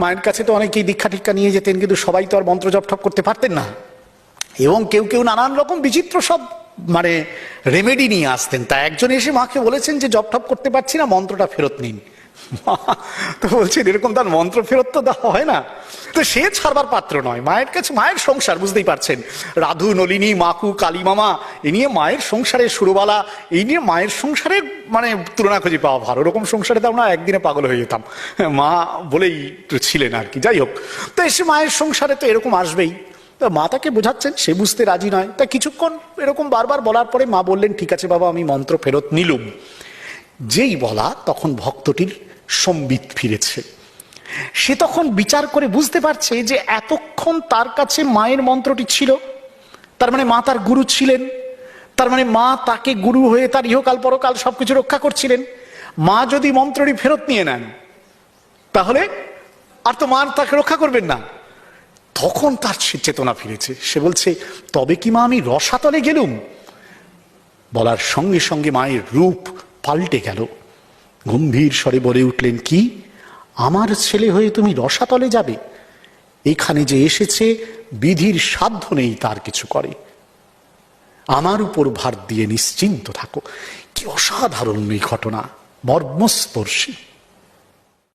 মায়ের কাছে তো অনেকেই দীক্ষা টিক্ষা নিয়ে যেতেন, কিন্তু সবাই তো আর মন্ত্র জপ ঠপ করতে পারতেন না, এবং কেউ কেউ নানান রকম বিচিত্র সব মানে রেমেডি নিয়ে আসতেন। তা একজন এসে মাকে বলেছেন যে জপ ঠপ করতে পারছি না, মন্ত্রটা ফেরত নিন। তো বলছেন এরকম তার মন্ত্র ফেরত তো দেওয়া হয় না। তো সে ছাড়বার পাত্র নয় মায়ের কাছে। মায়ের সংসার বুঝতেই পারছেন, রাধু, নলিনী, মাকু, কালী মামা, এ নিয়ে মায়ের সংসারের সুরবালা, এই নিয়ে মায়ের সংসারের মানে তুলনা খুঁজে পাওয়া ভালো। ওরকম সংসারে তো আমরা একদিনে পাগল হয়ে যেতাম, মা বলেই ছিলেন আর কি। যাই হোক, তো এসে মায়ের সংসারে তো এরকম আসবেই। তো মা তাকে বোঝাচ্ছেন, সে বুঝতে রাজি নয়। তা কিছুক্ষণ এরকম বারবার বলার পরে মা বললেন, ঠিক আছে বাবা, আমি মন্ত্র ফেরত নিলুম। যেই বলা তখন ভক্তটির সম্বিত ফিরেছে। সে তখন বিচার করে বুঝতে পারছে যে এতক্ষণ তার কাছে মায়ের মন্ত্রটি ছিল, তার মানে মা তার গুরু ছিলেন, তার মানে মা তাকে গুরু হয়ে তার ইহকাল পরকাল সবকিছু রক্ষা করছিলেন। মা যদি মন্ত্রটি ফেরত নিয়ে নেন তাহলে আর তো মা তাকে রক্ষা করবেন না। তখন তার চেতনা ফিরেছে। সে বলছে, তবে কি মা আমি রসাতলে গেলুম? বলার সঙ্গে সঙ্গে মায়ের রূপ পাল্টে গেল। গম্ভীর স্বরে বলে উঠলেন, কি আমার ছেলে হয়ে তুমি রসাতলে যাবে? এখানে যে এসেছে বিধির সাধ্য নেই তার কিছু করে, আমার উপর ভার দিয়ে নিশ্চিন্ত থাকো। কি অসাধারণ এই ঘটনা, মর্মস্পর্শী।